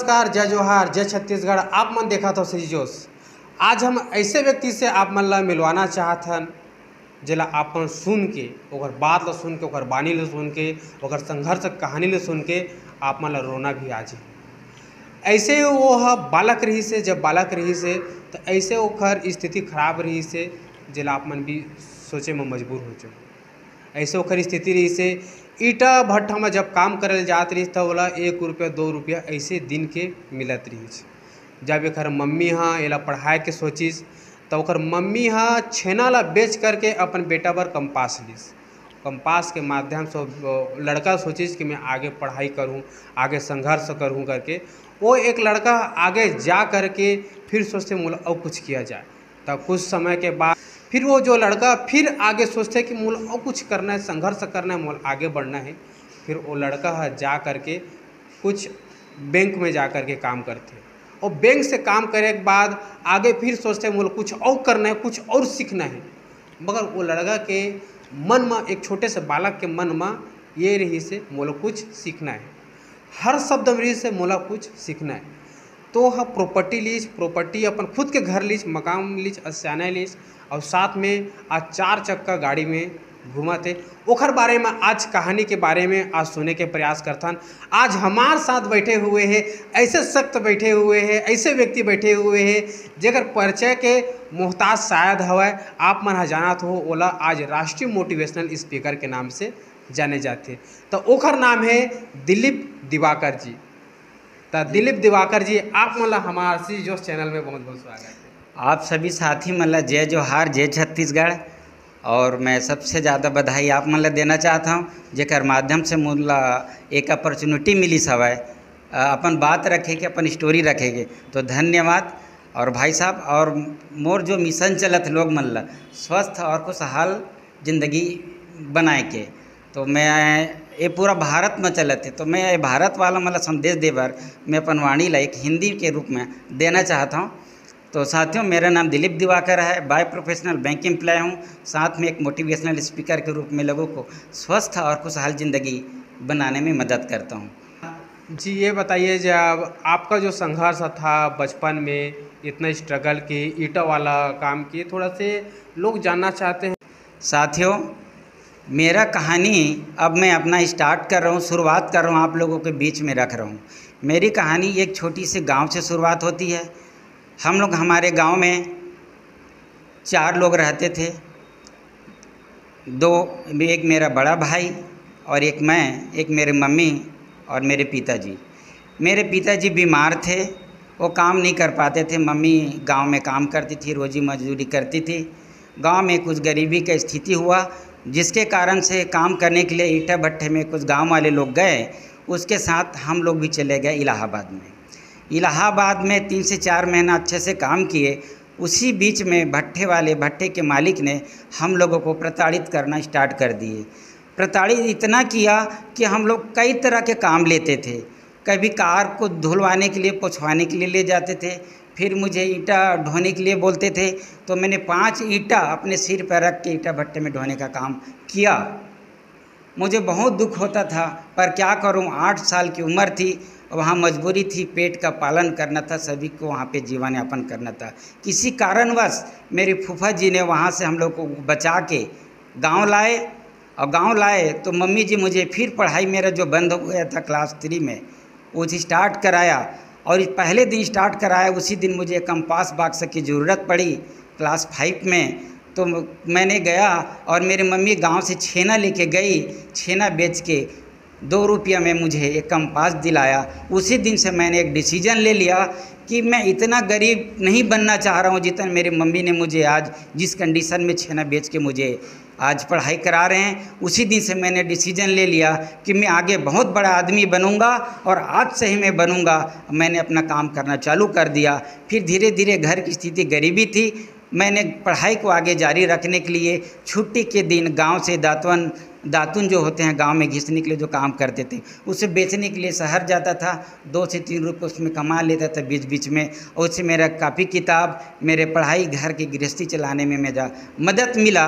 नमस्कार, जय जोहार, जय छत्तीसगढ़। आप मन देखा तो सही जोश। आज हम ऐसे व्यक्ति से आप मन ला मिलवाना चाहथन जेला आप मन सुन के ओकर बात ला सुन के ओकर बानी ला सुन के ओकर संघर्ष कहानी ला सुन के आप मन ला रोना भी आ जाए। ऐसे वो बालक रही से, जब बालक रही से तो ऐसे ओकर स्थिति खराब रही से जेला आप मन भी सोचे में मजबूर हो जाए। ऐसे ओकर स्थिति रही से ईटा भट्ठा में जब काम करल जात रही तो ओला 1 रुपया 2 रुपया ऐसे दिन के मिलत रही। जब एकर मम्मी एला पढ़ाए के सोचिस तो ओकर मम्मी छेना ला बेच करके अपन बेटा बर कंपास लिस। कंपास के माध्यम से लड़का सोचिस कि मैं आगे पढ़ाई करूं, आगे संघर्ष करूं करके। वो एक लड़का आगे जा करके फिर सोचते मोला और कुछ किया जाए। तब कुछ समय के बाद फिर वो जो लड़का फिर आगे सोचते कि मोला और कुछ करना है, संघर्ष करना है, मोला आगे बढ़ना है। फिर वो लड़का जा करके कुछ बैंक में जा करके काम करते और बैंक से काम करे के बाद आगे फिर सोचते मोला कुछ और करना है, कुछ और सीखना है। मगर वो लड़का के मन में, एक छोटे से बालक के मन में ये रही से मोला कुछ सीखना है। हर शब्द रही से मोला कुछ सीखना है। तो प्रॉपर्टी लीज, प्रॉपर्टी अपन खुद के घर लीज, मकान लीज, असियाना लीज और साथ में आज 4 चक्का गाड़ी में घूमते। ओखर बारे में आज कहानी के बारे में आज सुने के प्रयास करथन। आज हमारे साथ बैठे हुए हैं ऐसे सख्त बैठे हुए हैं, ऐसे व्यक्ति बैठे हुए हैं जेकर परिचय के मोहताज शायद हवय आप मन जानत हो। ओला आज राष्ट्रीय मोटिवेशनल स्पीकर के नाम से जाने जाते। तो ओखर नाम है दिलीप दिवाकर जी। तो दिलीप दिवाकर जी, आप मन ला हमारे सी जोश चैनल में बहुत बहुत स्वागत है। आप सभी साथी मन ला जय जोहार, जय छत्तीसगढ़। और मैं सबसे ज़्यादा बधाई आप मन ला देना चाहता हूँ जेकर माध्यम से मोला एक अपॉर्चुनिटी मिली हवय अपन बात रखे के, अपन स्टोरी रखे के। तो धन्यवाद। और भाई साहब, और मोर जो मिशन चलत लोग मन ला स्वस्थ और खुशहाल जिंदगी बनाए के, तो मैं ये पूरा भारत में चलत है। तो मैं ये भारत वाला मतलब संदेश दे बार मैं अपन वाणी ला एक हिंदी के रूप में देना चाहता हूँ। तो साथियों, मेरा नाम दिलीप दिवाकर है, बाय प्रोफेशनल बैंक एम्प्लॉय हूँ। साथ में एक मोटिवेशनल स्पीकर के रूप में लोगों को स्वस्थ और खुशहाल ज़िंदगी बनाने में मदद करता हूँ। जी, ये बताइए, जब आपका जो संघर्ष था बचपन में, इतना स्ट्रगल की, ईंटा वाला काम किए, थोड़ा से लोग जानना चाहते हैं। साथियों, मेरा कहानी अब मैं अपना स्टार्ट कर रहा हूँ, शुरुआत कर रहा हूँ, आप लोगों के बीच में रख रहा हूँ। मेरी कहानी एक छोटी सी गांव से शुरुआत होती है। हम लोग, हमारे गांव में 4 लोग रहते थे। 2, एक मेरा बड़ा भाई और एक मैं, एक मेरे मम्मी और मेरे पिताजी। मेरे पिताजी बीमार थे, वो काम नहीं कर पाते थे। मम्मी गांव में काम करती थी, रोजी मजदूरी करती थी। गांव में कुछ गरीबी का स्थिति हुआ जिसके कारण से काम करने के लिए ईंटा भट्ठे में कुछ गांव वाले लोग गए। उसके साथ हम लोग भी चले गए इलाहाबाद में। इलाहाबाद में 3 से 4 महीना अच्छे से काम किए। उसी बीच में भट्ठे के मालिक ने हम लोगों को प्रताड़ित करना स्टार्ट कर दिए। प्रताड़ित इतना किया कि हम लोग कई तरह के काम लेते थे। कभी कार को धुलवाने के लिए, पोंछवाने के लिए ले जाते थे। फिर मुझे ईंटा ढोने के लिए बोलते थे, तो मैंने 5 ईंटा अपने सिर पर रख के ईंटा भट्टे में ढोने का काम किया। मुझे बहुत दुख होता था, पर क्या करूं, 8 साल की उम्र थी, वहाँ मजबूरी थी, पेट का पालन करना था, सभी को वहाँ पे जीवन यापन करना था। किसी कारणवश मेरी फूफा जी ने वहाँ से हम लोग को बचा के गांव लाए। और गांव लाए तो मम्मी जी मुझे फिर पढ़ाई, मेरा जो बंद हो गया था क्लास 3 में, वो स्टार्ट कराया। और पहले दिन स्टार्ट कराया, उसी दिन मुझे कंपास बॉक्स की ज़रूरत पड़ी क्लास 5 में। तो मैंने गया और मेरी मम्मी गांव से छेना लेके गई। छेना बेच के 2 रुपया में मुझे एक कंपास दिलाया। उसी दिन से मैंने एक डिसीजन ले लिया कि मैं इतना गरीब नहीं बनना चाह रहा हूँ जितना मेरी मम्मी ने मुझे आज जिस कंडीशन में छेना बेच के मुझे आज पढ़ाई करा रहे हैं। उसी दिन से मैंने डिसीजन ले लिया कि मैं आगे बहुत बड़ा आदमी बनूंगा, और आज से ही मैं बनूंगा। मैंने अपना काम करना चालू कर दिया। फिर धीरे धीरे घर की स्थिति गरीबी थी। मैंने पढ़ाई को आगे जारी रखने के लिए छुट्टी के दिन गांव से दातुन जो होते हैं गांव में घिसने के लिए जो काम करते थे, उसे बेचने के लिए शहर जाता था। 2 से 3 रुपये उसमें कमा लेता था बीच बीच में, और उससे मेरा कापी किताब, मेरे पढ़ाई, घर की गृहस्थी चलाने में मेरा मदद मिला।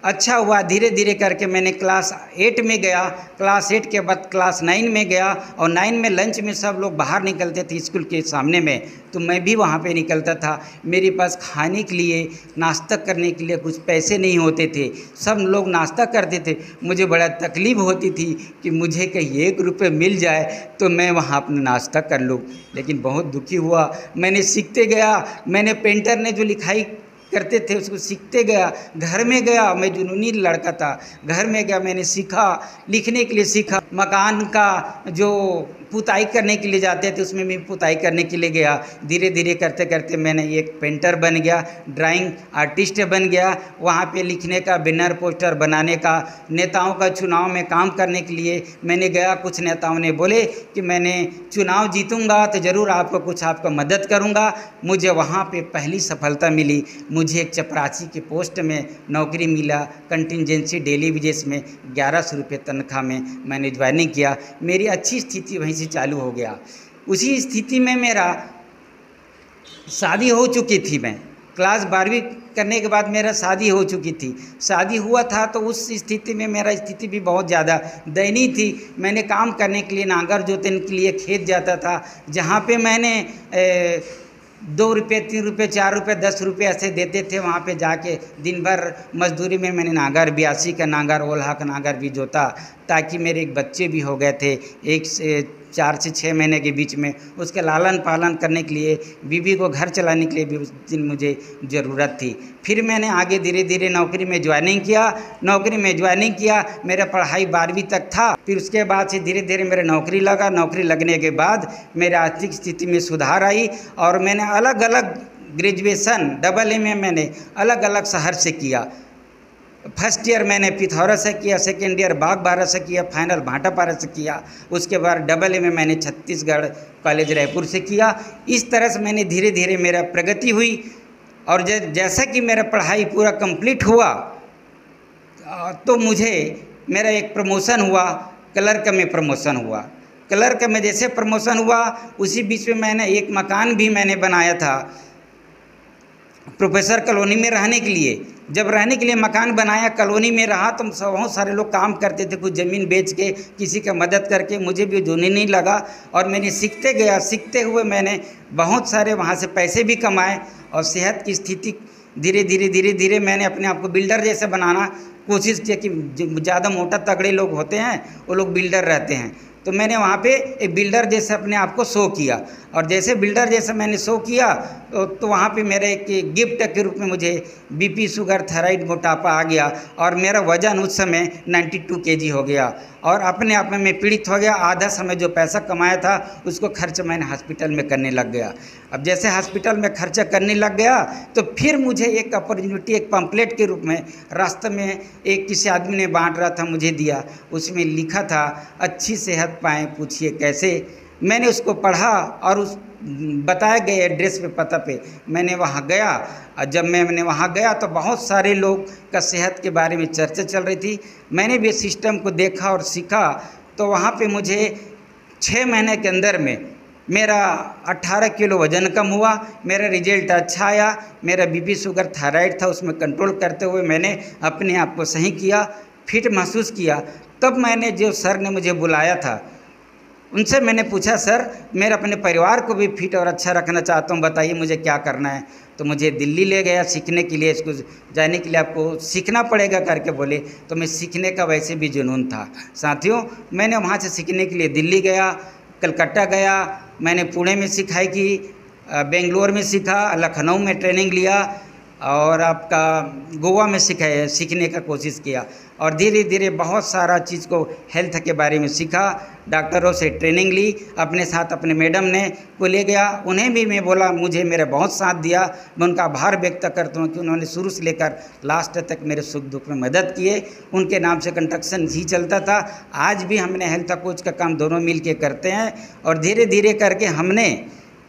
अच्छा हुआ, धीरे धीरे करके मैंने क्लास 8 में गया, क्लास 8 के बाद क्लास 9 में गया, और 9 में लंच में सब लोग बाहर निकलते थे स्कूल के सामने में, तो मैं भी वहाँ पे निकलता था। मेरे पास खाने के लिए, नाश्ता करने के लिए कुछ पैसे नहीं होते थे, सब लोग नाश्ता करते थे। मुझे बड़ा तकलीफ़ होती थी कि मुझे कहीं 1 रुपये मिल जाए तो मैं वहाँ अपना नाश्ता कर लूँ, लेकिन बहुत दुखी हुआ। मैंने सीखते गया, मैंने पेंटर ने जो लिखाई करते थे उसको सीखते गया। घर में गया, मैं जुनूनी लड़का था, घर में गया, मैंने सीखा, लिखने के लिए सीखा। मकान का जो पुताई करने के लिए जाते थे उसमें भी पुताई करने के लिए गया। धीरे धीरे करते करते मैंने एक पेंटर बन गया, ड्राइंग आर्टिस्ट बन गया। वहाँ पे लिखने का, बैनर पोस्टर बनाने का, नेताओं का चुनाव में काम करने के लिए मैंने गया। कुछ नेताओं ने बोले कि मैंने चुनाव जीतूंगा तो ज़रूर आपको कुछ आपका मदद करूंगा। मुझे वहाँ पे पहली सफलता मिली। मुझे एक चपरासी के पोस्ट में नौकरी मिला, कंटिजेंसी डेली वेजेस में 1100 रुपये तनख्वाह में मैंने ज्वाइनिंग किया। मेरी अच्छी स्थिति वहीं से चालू हो गया। उसी स्थिति में मेरा शादी हो चुकी थी। मैं क्लास 12वीं करने के बाद मेरा शादी हो चुकी थी। शादी हुआ था तो उस स्थिति में मेरा स्थिति भी बहुत ज़्यादा दयनीय थी। मैंने काम करने के लिए, नांगर जोतने के लिए खेत जाता था, जहाँ पे मैंने 2 रुपये, 3 रुपये, 4 रुपये, 10 रुपये ऐसे देते थे। वहाँ पे जाके दिन भर मजदूरी में मैंने नांगर, 82 का नांगर, ओल्हा का नांगर भी जोता, ताकि मेरे एक बच्चे भी हो गए थे 4 से 6 महीने के बीच में। उसके लालन पालन करने के लिए, बीवी को घर चलाने के लिए भी उस दिन मुझे ज़रूरत थी। फिर मैंने आगे धीरे धीरे नौकरी में ज्वाइनिंग किया। मेरा पढ़ाई 12वीं तक था। फिर उसके बाद से धीरे धीरे मेरा नौकरी लगा। नौकरी लगने के बाद मेरे आर्थिक स्थिति में सुधार आई, और मैंने अलग अलग ग्रेजुएशन, AA मैंने अलग अलग शहर से किया। फर्स्ट ईयर मैंने पिथौरा से किया, सेकेंड ईयर बागबारा से किया, फाइनल भाटापारा से किया। उसके बाद AA में मैंने छत्तीसगढ़ कॉलेज रायपुर से किया। इस तरह से मैंने धीरे धीरे मेरा प्रगति हुई। और जैसा कि मेरा पढ़ाई पूरा कंप्लीट हुआ तो मुझे मेरा एक प्रमोशन हुआ, क्लर्क में प्रमोशन हुआ। क्लर्क में जैसे प्रमोशन हुआ उसी बीच में मैंने एक मकान भी मैंने बनाया था प्रोफेसर कॉलोनी में रहने के लिए। जब रहने के लिए मकान बनाया, कॉलोनी में रहा, तो बहुत सारे लोग काम करते थे, कुछ ज़मीन बेच के, किसी का मदद करके। मुझे भी जुनूनी नहीं लगा और मैंने सीखते गया। सीखते हुए मैंने बहुत सारे वहाँ से पैसे भी कमाए, और सेहत की स्थिति धीरे धीरे मैंने अपने आप को बिल्डर जैसे बनाना कोशिश किया कि ज़्यादा मोटा तगड़े लोग होते हैं वो लोग बिल्डर रहते हैं। तो मैंने वहाँ पे एक बिल्डर जैसे अपने आप को शो किया, और जैसे बिल्डर जैसे मैंने शो किया तो वहाँ पे मेरे एक गिफ्ट के रूप में मुझे BP, शुगर, थायराइड, मोटापा आ गया, और मेरा वज़न उस समय 92 kg हो गया, और अपने आप में मैं पीड़ित हो गया। आधा समय जो पैसा कमाया था उसको खर्च मैंने हॉस्पिटल में करने लग गया। अब जैसे हॉस्पिटल में खर्चा करने लग गया तो फिर मुझे एक अपॉर्चुनिटी, एक पम्पलेट के रूप में रास्ते में एक किसी आदमी ने बांट रहा था, मुझे दिया। उसमें लिखा था, अच्छी सेहत पाएँ पूछिए कैसे। मैंने उसको पढ़ा और उस बताए गए एड्रेस पे, पता पे मैंने वहाँ गया। और जब मैंने वहाँ गया तो बहुत सारे लोग का सेहत के बारे में चर्चा चल रही थी। मैंने भी सिस्टम को देखा और सीखा। तो वहाँ पे मुझे 6 महीने के अंदर में मेरा 18 किलो वज़न कम हुआ। मेरा रिजल्ट अच्छा आया। मेरा BP, शुगर, थायराइड था, उसमें कंट्रोल करते हुए मैंने अपने आप को सही किया, फिट महसूस किया। तब मैंने, जो सर ने मुझे बुलाया था, उनसे मैंने पूछा, सर मेरा अपने परिवार को भी फिट और अच्छा रखना चाहता हूँ, बताइए मुझे क्या करना है। तो मुझे दिल्ली ले गया सीखने के लिए। इसको जाने के लिए आपको सीखना पड़ेगा करके बोले। तो मैं सीखने का वैसे भी जुनून था साथियों। मैंने वहाँ से सीखने के लिए दिल्ली गया, कलकत्ता गया, मैंने पुणे में सिखाई की, बेंगलोर में सीखा, लखनऊ में ट्रेनिंग लिया, और आपका गोवा में सीखने का कोशिश किया। और धीरे धीरे बहुत सारा चीज़ को, हेल्थ के बारे में सीखा। डॉक्टरों से ट्रेनिंग ली, अपने साथ अपने मैडम ने को ले गया। उन्हें भी मैं बोला, मुझे मेरा बहुत साथ दिया। मैं उनका आभार व्यक्त करता हूँ कि उन्होंने शुरू से लेकर लास्ट तक मेरे सुख दुख में मदद किए। उनके नाम से कंस्ट्रक्शन ही चलता था। आज भी हमने हेल्थ कोच का काम दोनों मिल के करते हैं, और धीरे धीरे करके हमने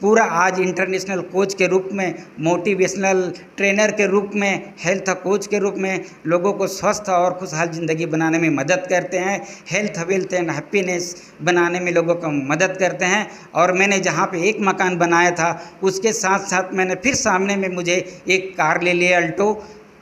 पूरा आज इंटरनेशनल कोच के रूप में, मोटिवेशनल ट्रेनर के रूप में, हेल्थ कोच के रूप में लोगों को स्वस्थ और खुशहाल ज़िंदगी बनाने में मदद करते हैं। हेल्थ, वेल्थ एंड हैप्पीनेस बनाने में लोगों को मदद करते हैं। और मैंने जहाँ पे एक मकान बनाया था, उसके साथ साथ मैंने फिर सामने में मुझे एक कार ले लिया, अल्टो।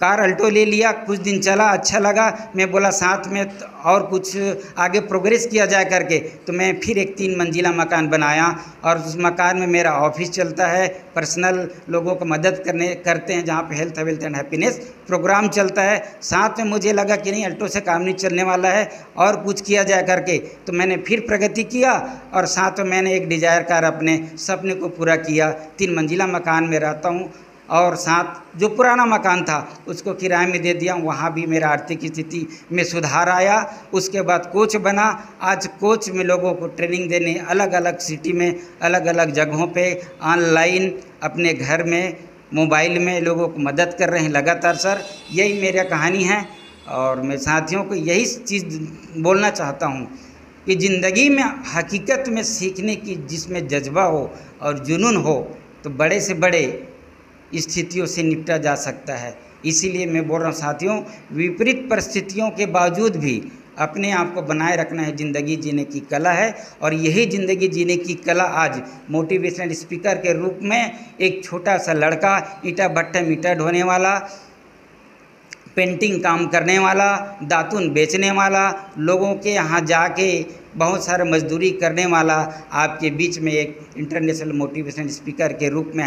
कार अल्टो ले लिया, कुछ दिन चला, अच्छा लगा, मैं बोला साथ में और कुछ आगे प्रोग्रेस किया जाए करके, तो मैं फिर एक 3 मंजिला मकान बनाया और उस मकान में मेरा ऑफिस चलता है, पर्सनल लोगों को मदद करते हैं, जहाँ पे health wealth and happiness program चलता है। साथ में मुझे लगा कि नहीं, अल्टो से काम नहीं चलने वाला है और कुछ किया जाए करके, तो मैंने फिर प्रगति किया और साथ में मैंने एक डिजायर कार अपने सपने को पूरा किया। 3 मंजिला मकान में रहता हूँ और साथ जो पुराना मकान था उसको किराए में दे दिया। वहाँ भी मेरा आर्थिक स्थिति में सुधार आया। उसके बाद कोच बना। आज कोच में लोगों को ट्रेनिंग देने अलग अलग सिटी में, अलग अलग जगहों पे, ऑनलाइन, अपने घर में, मोबाइल में लोगों को मदद कर रहे हैं लगातार सर। यही मेरी कहानी है और मैं साथियों को यही चीज़ बोलना चाहता हूँ कि ज़िंदगी में हकीकत में सीखने की जिसमें जज्बा हो और जुनून हो तो बड़े से बड़े स्थितियों से निपटा जा सकता है। इसीलिए मैं बोल रहा हूँ साथियों, विपरीत परिस्थितियों के बावजूद भी अपने आप को बनाए रखना है, ज़िंदगी जीने की कला है। और यही ज़िंदगी जीने की कला आज मोटिवेशनल स्पीकर के रूप में एक छोटा सा लड़का, ईंटा भट्टा मीटर ढोने वाला, पेंटिंग काम करने वाला, दातुन बेचने वाला, लोगों के यहाँ जाके बहुत सारे मजदूरी करने वाला आपके बीच में एक इंटरनेशनल मोटिवेशनल स्पीकर के रूप में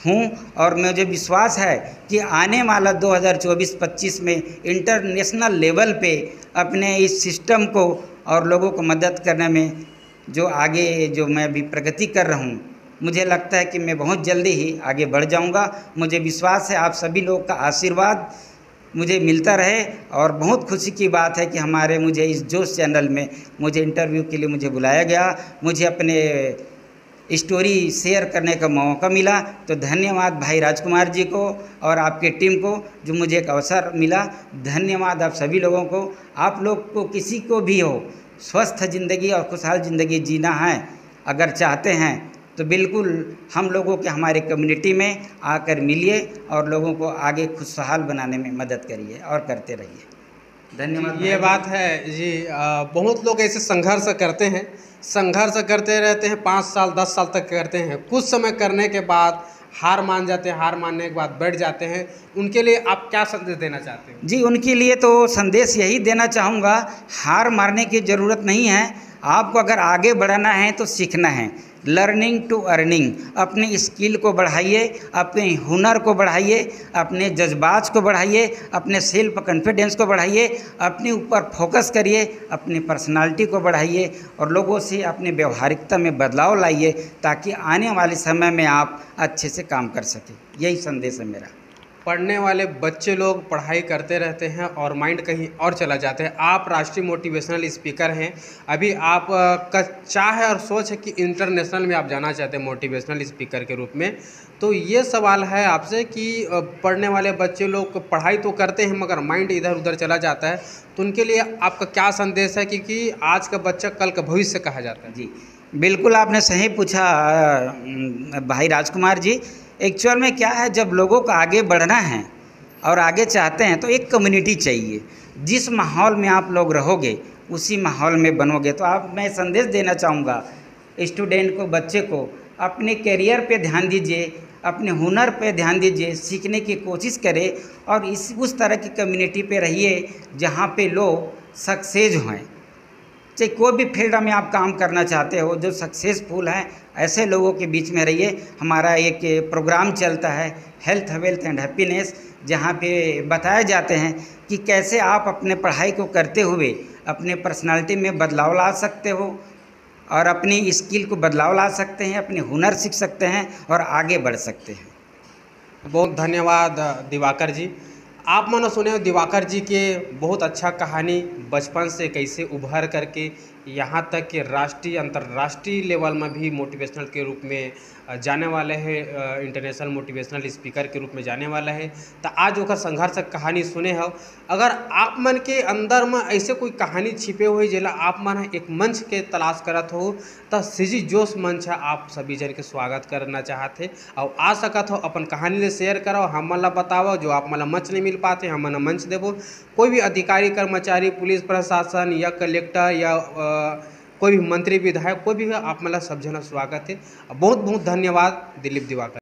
हूँ। और मुझे विश्वास है कि आने वाला 2024-25 में इंटरनेशनल लेवल पे अपने इस सिस्टम को और लोगों को मदद करने में जो आगे जो मैं अभी प्रगति कर रहा हूँ, मुझे लगता है कि मैं बहुत जल्दी ही आगे बढ़ जाऊँगा। मुझे विश्वास है आप सभी लोग का आशीर्वाद मुझे मिलता रहे। और बहुत खुशी की बात है कि मुझे इस जोश चैनल में मुझे इंटरव्यू के लिए मुझे बुलाया गया, मुझे अपने स्टोरी शेयर करने का मौका मिला। तो धन्यवाद भाई राजकुमार जी को और आपके टीम को जो मुझे एक अवसर मिला। धन्यवाद आप सभी लोगों को। आप लोग को किसी को भी हो स्वस्थ ज़िंदगी और खुशहाल ज़िंदगी जीना है अगर चाहते हैं तो बिल्कुल हम लोगों के हमारे कम्युनिटी में आकर मिलिए और लोगों को आगे खुशहाल बनाने में मदद करिए और करते रहिए। धन्यवाद। ये बात है जी। बहुत लोग ऐसे संघर्ष करते हैं, संघर्ष करते रहते हैं, 5 साल 10 साल तक करते हैं, कुछ समय करने के बाद हार मान जाते हैं, हार मानने के बाद बैठ जाते हैं। उनके लिए आप क्या संदेश देना चाहते हो? जी, उनके लिए तो संदेश यही देना चाहूँगा, हार मारने की ज़रूरत नहीं है। आपको अगर आगे बढ़ना है तो सीखना है। लर्निंग टू अर्निंग, अपने स्किल को बढ़ाइए, अपने हुनर को बढ़ाइए, अपने जज्बात को बढ़ाइए, अपने सेल्फ कॉन्फिडेंस को बढ़ाइए, अपने ऊपर फोकस करिए, अपनी पर्सनालिटी को बढ़ाइए और लोगों से अपने व्यवहारिकता में बदलाव लाइए ताकि आने वाले समय में आप अच्छे से काम कर सकें। यही संदेश है मेरा। पढ़ने वाले बच्चे लोग पढ़ाई करते रहते हैं और माइंड कहीं और चला जाता है। आप राष्ट्रीय मोटिवेशनल स्पीकर हैं, अभी आप का चाह है और सोच है कि इंटरनेशनल में आप जाना चाहते हैं मोटिवेशनल स्पीकर के रूप में। तो ये सवाल है आपसे कि पढ़ने वाले बच्चे लोग पढ़ाई तो करते हैं मगर माइंड इधर उधर चला जाता है, तो उनके लिए आपका क्या संदेश है? क्योंकि आज का बच्चा कल का भविष्य कहा जाता है। जी बिल्कुल, आपने सही पूछा भाई राजकुमार जी। एक्चुअल में क्या है, जब लोगों को आगे बढ़ना है और आगे चाहते हैं तो एक कम्युनिटी चाहिए। जिस माहौल में आप लोग रहोगे उसी माहौल में बनोगे। तो मैं संदेश देना चाहूँगा स्टूडेंट को, बच्चे को, अपने करियर पे ध्यान दीजिए, अपने हुनर पे ध्यान दीजिए, सीखने की कोशिश करें और उस तरह की कम्युनिटी पे रहिए जहाँ पे लोग सक्सेस हैं। चाहे कोई भी फील्ड में आप काम करना चाहते हो, जो सक्सेसफुल हैं, ऐसे लोगों के बीच में रहिए। हमारा एक प्रोग्राम चलता है हेल्थ वेल्थ एंड हैप्पीनेस, जहाँ पे बताए जाते हैं कि कैसे आप अपने पढ़ाई को करते हुए अपने पर्सनालिटी में बदलाव ला सकते हो और अपनी स्किल को बदलाव ला सकते हैं, अपने हुनर सीख सकते हैं और आगे बढ़ सकते हैं। बहुत धन्यवाद दिवाकर जी। आप मानो सुने दिवाकर जी के बहुत अच्छा कहानी, बचपन से कैसे उभर करके यहाँ तक कि राष्ट्रीय अंतर्राष्ट्रीय लेवल में भी मोटिवेशनल के रूप में जाने वाले हैं, इंटरनेशनल मोटिवेशनल स्पीकर के रूप में जाने वाला है। तो आज ओकर संघर्ष कहानी सुने हो। अगर आप मन के अंदर में ऐसे कोई कहानी छिपे हुई जेला आप मन एक मंच के तलाश करत हो तो सीजी जोश मंच है, आप सभी जन के स्वागत करना चाहते और आ सकत हो। अपन कहानी ले शेयर करो, हमन ला बताओ, जो आप मन मंच नहीं मिल पाते हमन मंच देवो। कोई भी अधिकारी, कर्मचारी, पुलिस प्रशासन या कलेक्टर या कोई भी मंत्री, विधायक, कोई भी आप मतलब सब जना स्वागत है। बहुत बहुत धन्यवाद दिलीप दिवाकर।